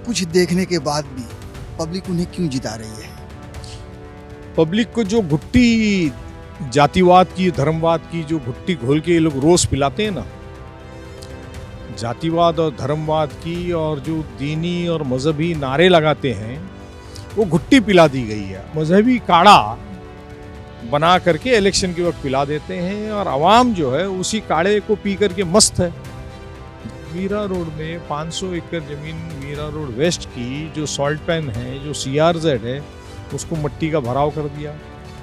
कुछ देखने के बाद भी पब्लिक उन्हें क्यों जिता रही है? पब्लिक को जो घुट्टी जातिवाद की, धर्मवाद की जो घुट्टी घोल के ये लोग रोज पिलाते हैं ना, जातिवाद और धर्मवाद की और जो दीनी और मजहबी नारे लगाते हैं, वो घुट्टी पिला दी गई है। मजहबी काढ़ा बना करके इलेक्शन के वक्त पिला देते हैं और आवाम जो है उसी काढ़े को पी करके मस्त है। मीरा रोड में 500 एकड़ जमीन, मीरा रोड वेस्ट की जो सॉल्ट पैन है, जो CRZ है, उसको मिट्टी का भराव कर दिया।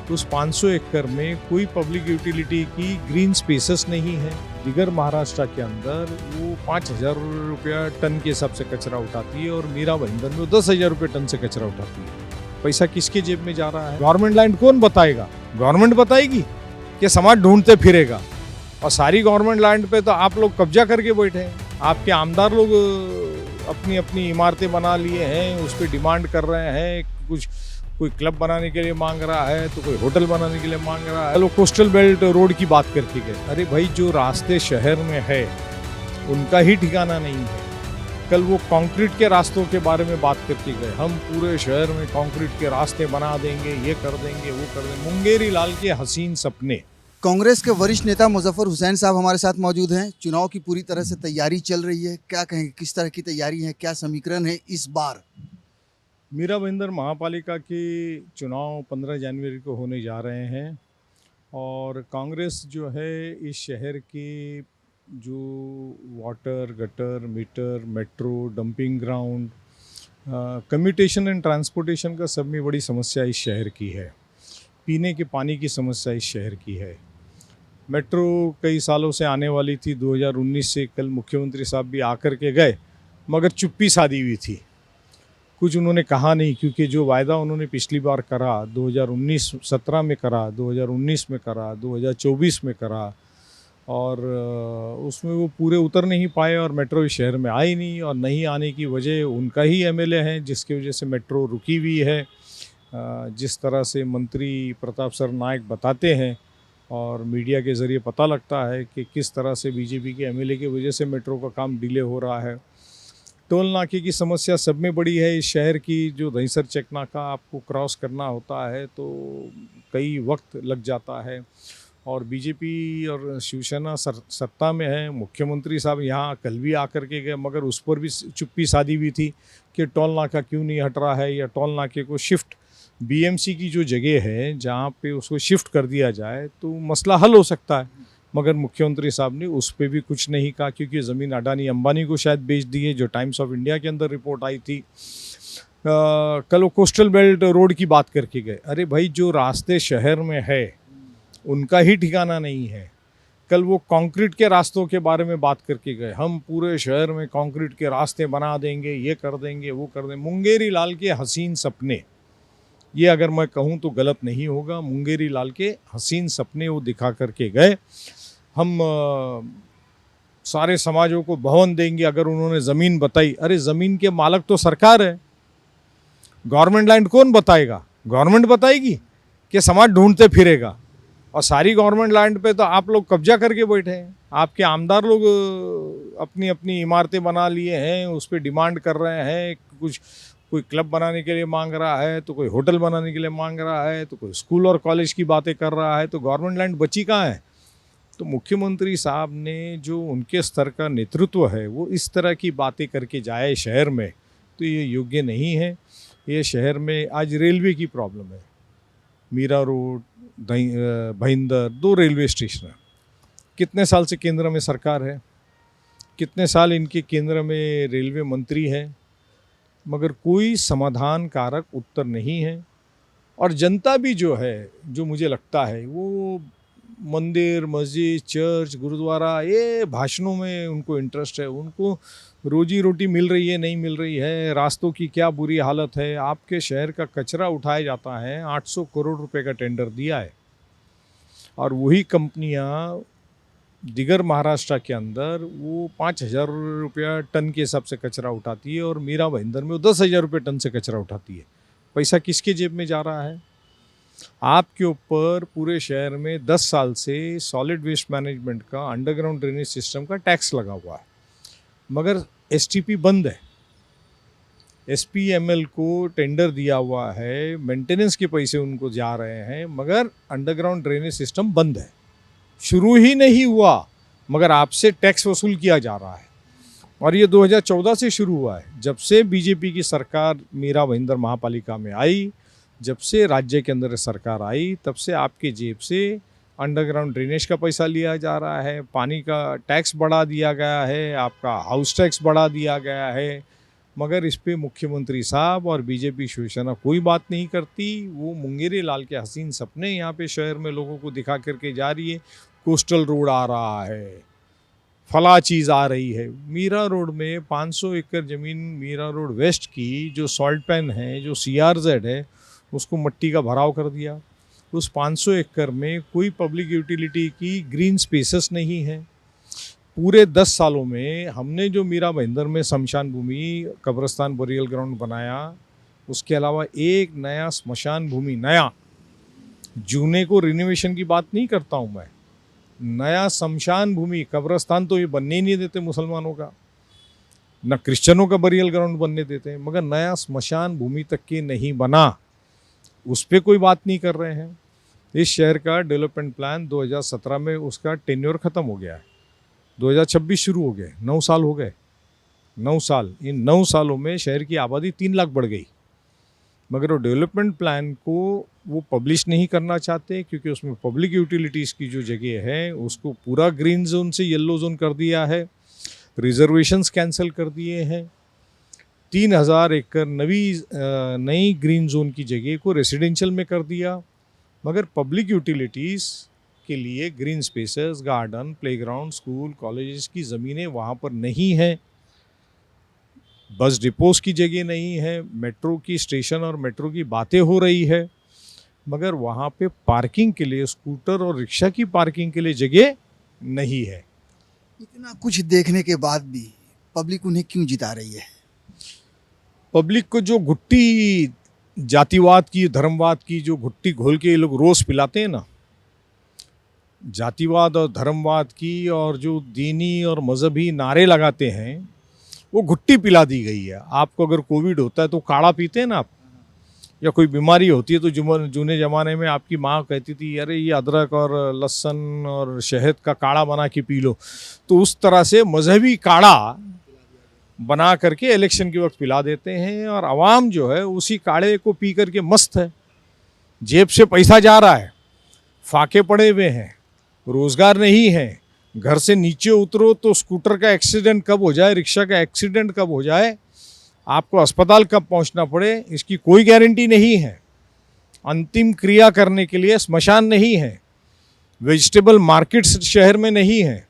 तो उस 500 एकड़ में कोई पब्लिक यूटिलिटी की ग्रीन स्पेसेस नहीं है। दिगर महाराष्ट्र के अंदर वो 5,000 रुपया टन के हिसाब से कचरा उठाती है और मीरा भाईंदर में 10,000 रुपये टन से कचरा उठाती है। पैसा किसके जेब में जा रहा है? गवर्नमेंट लैंड कौन बताएगा? गवर्नमेंट बताएगी कि समाज ढूंढते फिरेगा? और सारी गवर्नमेंट लैंड पे तो आप लोग कब्जा करके बैठे हैं। आपके आमदार लोग अपनी अपनी इमारतें बना लिए हैं, उस पर डिमांड कर रहे हैं। कुछ कोई क्लब बनाने के लिए मांग रहा है, तो कोई होटल बनाने के लिए मांग रहा है। लोग कोस्टल बेल्ट रोड की बात करके गए। अरे भाई, जो रास्ते शहर में है उनका ही ठिकाना नहीं है। कल वो कंक्रीट के रास्तों के बारे में बात करके गए, हम पूरे शहर में कंक्रीट के रास्ते बना देंगे, ये कर देंगे, वो कर देंगे। मुंगेरी लाल के हसीन सपने। कांग्रेस के वरिष्ठ नेता मुजफ्फर हुसैन साहब हमारे साथ मौजूद हैं। चुनाव की पूरी तरह से तैयारी चल रही है, क्या कहेंगे, किस तरह की तैयारी है, क्या समीकरण है इस बार? मीरा भाईंदर महापालिका के चुनाव 15 जनवरी को होने जा रहे हैं और कांग्रेस जो है इस शहर के जो water, gutter, meter, metro, dumping ground, commutation and transportation का सब में बड़ी समस्या इस शहर की है। पीने के पानी की समस्या इस शहर की है। मेट्रो कई सालों से आने वाली थी, 2019 से। कल मुख्यमंत्री साहब भी आकर के गए, मगर चुप्पी साधी हुई थी। कुछ उन्होंने कहा नहीं, क्योंकि जो वायदा उन्होंने पिछली बार करा, 2019-17 में करा, 2019 में करा, 2024 में करा, और उसमें वो पूरे उतर नहीं पाए और मेट्रो इस शहर में आई नहीं। और नहीं आने की वजह उनका ही MLA है, जिसकी वजह से मेट्रो रुकी हुई है। जिस तरह से मंत्री प्रताप सर नायक बताते हैं और मीडिया के ज़रिए पता लगता है कि किस तरह से बीजेपी के MLA की वजह से मेट्रो का काम डिले हो रहा है। टोल नाके की समस्या सब में बड़ी है इस शहर की। जो दहीसर चेक नाका आपको क्रॉस करना होता है तो कई वक्त लग जाता है। और बीजेपी और शिवसेना सत्ता में है। मुख्यमंत्री साहब यहाँ कल भी आकर के गए, मगर उस पर भी चुप्पी साधी हुई थी कि टोल नाका क्यों नहीं हट रहा है, या टोल नाके को शिफ्ट BMC की जो जगह है जहाँ पे उसको शिफ्ट कर दिया जाए तो मसला हल हो सकता है। मगर मुख्यमंत्री साहब ने उस पर भी कुछ नहीं कहा, क्योंकि ज़मीन अडानी अंबानी को शायद बेच दी है, जो टाइम्स ऑफ इंडिया के अंदर रिपोर्ट आई थी। कल वो कोस्टल बेल्ट रोड की बात करके गए। अरे भाई, जो रास्ते शहर में है उनका ही ठिकाना नहीं है। कल वो कंक्रीट के रास्तों के बारे में बात करके गए, हम पूरे शहर में कंक्रीट के रास्ते बना देंगे, ये कर देंगे, वो कर देंगे। मुंगेरी लाल के हसीन सपने, ये अगर मैं कहूँ तो गलत नहीं होगा। मुंगेरी लाल के हसीन सपने वो दिखा करके गए। हम सारे समाजों को भवन देंगे अगर उन्होंने ज़मीन बताई। अरे ज़मीन के मालिक तो सरकार है, गवर्नमेंट लैंड कौन बताएगा? गवर्नमेंट बताएगी कि समाज ढूंढते फिरेगा? और सारी गवर्नमेंट लैंड पे तो आप लोग कब्जा करके बैठे हैं। आपके आमदार लोग अपनी अपनी इमारतें बना लिए हैं, उस पर डिमांड कर रहे हैं। कुछ कोई क्लब बनाने के लिए मांग रहा है, तो कोई होटल बनाने के लिए मांग रहा है, तो कोई स्कूल और कॉलेज की बातें कर रहा है। तो गवर्नमेंट लैंड बची कहाँ है? तो मुख्यमंत्री साहब ने जो उनके स्तर का नेतृत्व है वो इस तरह की बातें करके जाए शहर में, तो ये योग्य नहीं है। ये शहर में आज रेलवे की प्रॉब्लम है। Mira road, Bhayander, 2 railway station है। कितने साल से केंद्र में सरकार है, कितने साल इनके केंद्र में रेलवे मंत्री है, मगर कोई समाधान कारक उत्तर नहीं है। और जनता भी जो है, जो मुझे लगता है, वो मंदिर, मस्जिद, चर्च, गुरुद्वारा, ये भाषणों में उनको इंटरेस्ट है। उनको रोजी रोटी मिल रही है, नहीं मिल रही है, रास्तों की क्या बुरी हालत है। आपके शहर का कचरा उठाया जाता है, 800 करोड़ रुपए का टेंडर दिया है, और वही कंपनियां दिगर महाराष्ट्र के अंदर वो 5,000 रुपया टन के हिसाब से कचरा उठाती है और मीरा भाईंदर में 10,000 रुपये टन से कचरा उठाती है। पैसा किसके जेब में जा रहा है? आपके ऊपर पूरे शहर में 10 साल से सॉलिड वेस्ट मैनेजमेंट का, अंडरग्राउंड ड्रेनेज सिस्टम का टैक्स लगा हुआ है, मगर STP बंद है। SPML को टेंडर दिया हुआ है, मेंटेनेंस के पैसे उनको जा रहे हैं, मगर अंडरग्राउंड ड्रेनेज सिस्टम बंद है, शुरू ही नहीं हुआ, मगर आपसे टैक्स वसूल किया जा रहा है। और ये 2014 से शुरू हुआ है, जब से बीजेपी की सरकार मीरा भाईंदर महापालिका में आई, जब से राज्य के अंदर सरकार आई, तब से आपके जेब से अंडरग्राउंड ड्रेनेज का पैसा लिया जा रहा है, पानी का टैक्स बढ़ा दिया गया है, आपका हाउस टैक्स बढ़ा दिया गया है, मगर इस पे मुख्यमंत्री साहब और बीजेपी शिवसेना कोई बात नहीं करती। वो मुंगेरी लाल के हसीन सपने यहाँ पे शहर में लोगों को दिखा करके जा रही है। कोस्टल रोड आ रहा है, फला चीज़ आ रही है। मीरा रोड में 500 एकड़ ज़मीन, मीरा रोड वेस्ट की जो सॉल्ट पैन है, जो CRZ है, उसको मिट्टी का भराव कर दिया। उस 500 एकड़ में कोई पब्लिक यूटिलिटी की ग्रीन स्पेसेस नहीं है। पूरे 10 सालों में हमने जो मीरा भाईंदर में शमशान भूमि, कब्रस्तान, बरियल ग्राउंड बनाया, उसके अलावा एक नया स्मशान भूमि, नया, जूने को रिनोवेशन की बात नहीं करता हूँ मैं, नया शमशान भूमि, कब्रस्तान तो ये बनने ही नहीं देते मुसलमानों का, न क्रिश्चियनों का बरियल ग्राउंड बनने देते हैं, मगर नया स्मशान भूमि तक के नहीं बना, उस पर कोई बात नहीं कर रहे हैं। इस शहर का डेवलपमेंट प्लान 2017 में उसका टेन्योर ख़त्म हो गया है, 2026 शुरू हो गए, 9 साल हो गए, 9 साल। इन 9 सालों में शहर की आबादी 3 लाख बढ़ गई, मगर वो डेवलपमेंट प्लान को वो पब्लिश नहीं करना चाहते, क्योंकि उसमें पब्लिक यूटिलिटीज़ की जो जगह है उसको पूरा ग्रीन जोन से येलो जोन कर दिया है, रिजर्वेशंस कैंसिल कर दिए हैं। 3000 एकड़ नई ग्रीन जोन की जगह को रेसिडेंशियल में कर दिया, मगर पब्लिक यूटिलिटीज़ के लिए green spaces, garden, playground, school, colleges की ज़मीनें वहाँ पर नहीं है, बस डिपोज की जगह नहीं है, मेट्रो की स्टेशन और मेट्रो की बातें हो रही है, मगर वहाँ पे पार्किंग के लिए, स्कूटर और रिक्शा की पार्किंग के लिए जगह नहीं है। इतना कुछ देखने के बाद भी पब्लिक उन्हें क्यों जिता रही है? पब्लिक को जो घुट्टी जातिवाद की, धर्मवाद की जो घुट्टी घोल के ये लोग रोज पिलाते हैं ना, जातिवाद और धर्मवाद की, और जो दीनी और मजहबी नारे लगाते हैं, वो घुट्टी पिला दी गई है। आपको अगर कोविड होता है तो काढ़ा पीते हैं ना आप, या कोई बीमारी होती है तो जूने ज़माने में आपकी माँ कहती थी अरे ये अदरक और लहसुन और शहद का काढ़ा बना के पी लो, तो उस तरह से मजहबी काढ़ा बना करके इलेक्शन के वक्त पिला देते हैं, और आवाम जो है उसी काढ़े को पी करके मस्त है, जेब से पैसा जा रहा है, फाके पड़े हुए हैं, रोज़गार नहीं है, घर से नीचे उतरो तो स्कूटर का एक्सीडेंट कब हो जाए, रिक्शा का एक्सीडेंट कब हो जाए, आपको अस्पताल कब पहुंचना पड़े, इसकी कोई गारंटी नहीं है। अंतिम क्रिया करने के लिए स्मशान नहीं है, वेजिटेबल मार्केट्स शहर में नहीं है,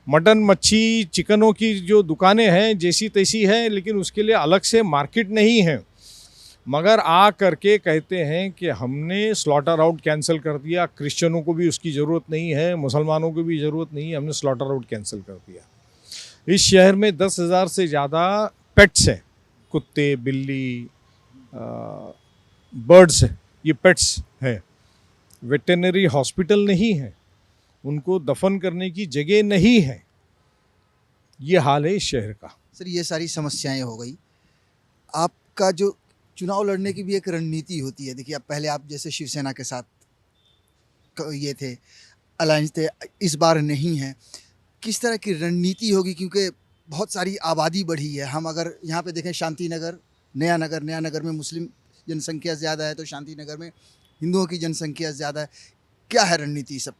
मटन, मच्छी, चिकनों की जो दुकानें हैं जैसी तैसी है, लेकिन उसके लिए अलग से मार्केट नहीं है, मगर आ करके कहते हैं कि हमने स्लॉटर आउट कैंसिल कर दिया, क्रिश्चियनों को भी उसकी ज़रूरत नहीं है, मुसलमानों को भी ज़रूरत नहीं है, हमने स्लॉटर आउट कैंसिल कर दिया। इस शहर में 10,000 से ज़्यादा पेट्स हैं, कुत्ते, बिल्ली, बर्ड्स, ये पेट्स हैं। वेटरनरी हॉस्पिटल नहीं है, उनको दफन करने की जगह नहीं है। ये हाल है इस शहर का। सर, ये सारी समस्याएं हो गई, आपका जो चुनाव लड़ने की भी एक रणनीति होती है। देखिए, पहले आप जैसे शिवसेना के साथ ये थे, अलायंस थे, इस बार नहीं है, किस तरह की रणनीति होगी? क्योंकि बहुत सारी आबादी बढ़ी है। हम अगर यहाँ पे देखें, शांति नगर, नया नगर में मुस्लिम जनसंख्या ज़्यादा है, तो शांति नगर में हिंदुओं की जनसंख्या ज़्यादा है। क्या है रणनीति सब?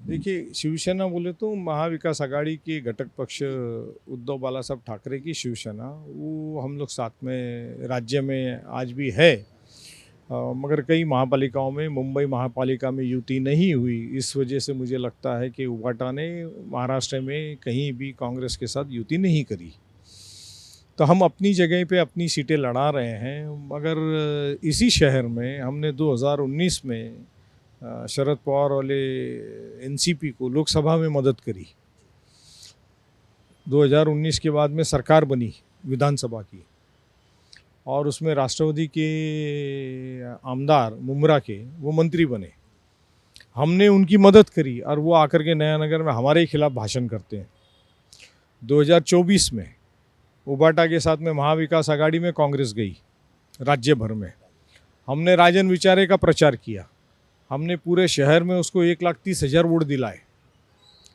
देखिए, शिवसेना बोले तो महाविकास आघाड़ी के घटक पक्ष उद्धव बाला साहब ठाकरे की शिवसेना, वो हम लोग साथ में राज्य में आज भी है, मगर कई महापालिकाओं में, मुंबई महापालिका में युति नहीं हुई। इस वजह से मुझे लगता है कि उबाटा ने महाराष्ट्र में कहीं भी कांग्रेस के साथ युति नहीं करी, तो हम अपनी जगह पे अपनी सीटें लड़ा रहे हैं। मगर इसी शहर में हमने 2019 में शरद पवार वाले एनसीपी को लोकसभा में मदद करी। 2019 के बाद में सरकार बनी विधानसभा की, और उसमें राष्ट्रवादी के आमदार मुमरा के वो मंत्री बने। हमने उनकी मदद करी, और वो आकर के नया नगर में हमारे खिलाफ भाषण करते हैं। 2024 में उबाटा के साथ में महाविकास आघाड़ी में कांग्रेस गई राज्य भर में। हमने राजन विचारे का प्रचार किया, हमने पूरे शहर में उसको 1,30,000 वोट दिलाए।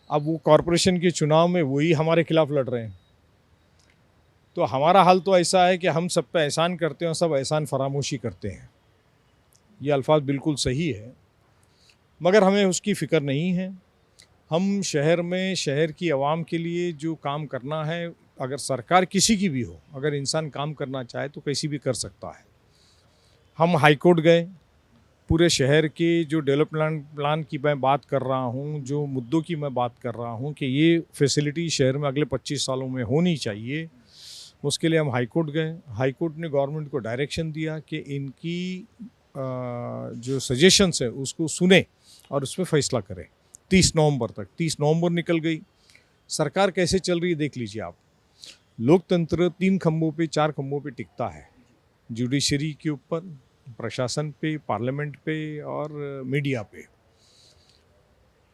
अब वो कॉरपोरेशन के चुनाव में वही हमारे खिलाफ लड़ रहे हैं। तो हमारा हाल तो ऐसा है कि हम सब पे एहसान करते हैं और सब एहसान फरामोशी करते हैं। ये अल्फाज बिल्कुल सही है, मगर हमें उसकी फ़िक्र नहीं है। हम शहर में शहर की आवाम के लिए जो काम करना है, अगर सरकार किसी की भी हो, अगर इंसान काम करना चाहे तो कैसी भी कर सकता है। हम हाई कोर्ट गए, पूरे शहर के जो डेवलपमेंट प्लान की मैं बात कर रहा हूँ, जो मुद्दों की मैं बात कर रहा हूँ कि ये फैसिलिटी शहर में अगले 25 सालों में होनी चाहिए, उसके लिए हम हाई कोर्ट गए। हाई कोर्ट ने गवर्नमेंट को डायरेक्शन दिया कि इनकी जो सजेशंस है उसको सुने और उस पर फैसला करें 30 नवंबर तक। 30 नवंबर निकल गई। सरकार कैसे चल रही है देख लीजिए आप। लोकतंत्र 3 खंभों पे 4 खंभों पे टिकता है, जुडिशरी के ऊपर, प्रशासन पे, पार्लियामेंट पे और मीडिया पे।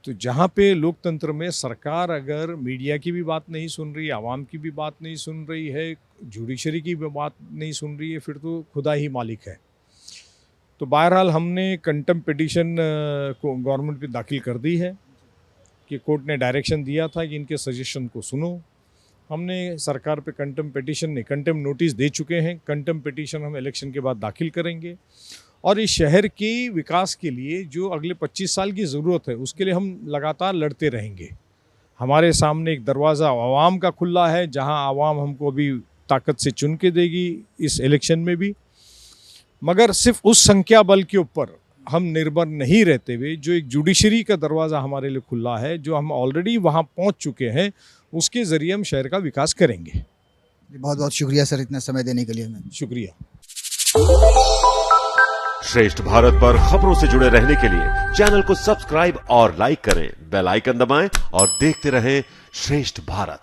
तो जहाँ पे लोकतंत्र में सरकार अगर मीडिया की भी बात नहीं सुन रही, आवाम की भी बात नहीं सुन रही है, जुडिशरी की भी बात नहीं सुन रही है, फिर तो खुदा ही मालिक है। तो बहरहाल हमने कंटेम्प्ट पिटीशन को गवर्नमेंट पे दाखिल कर दी है कि कोर्ट ने डायरेक्शन दिया था कि इनके सजेशन को सुनो। हमने सरकार पे कंटेम्प्ट नोटिस दे चुके हैं। कंटेम्प्ट पिटीशन हम इलेक्शन के बाद दाखिल करेंगे और इस शहर की विकास के लिए जो अगले 25 साल की ज़रूरत है उसके लिए हम लगातार लड़ते रहेंगे। हमारे सामने एक दरवाज़ा आवाम का खुला है, जहां आवाम हमको अभी ताकत से चुन के देगी इस इलेक्शन में भी। मगर सिर्फ उस संख्या बल के ऊपर हम निर्भर नहीं रहते हुए, जो एक जुडिशरी का दरवाज़ा हमारे लिए खुला है, जो हम ऑलरेडी वहां पहुंच चुके हैं, उसके ज़रिए हम शहर का विकास करेंगे। बहुत बहुत शुक्रिया सर इतना समय देने के लिए हमें। शुक्रिया। श्रेष्ठ भारत पर खबरों से जुड़े रहने के लिए चैनल को सब्सक्राइब और लाइक करें, बेल आइकन दबाएं और देखते रहें श्रेष्ठ भारत।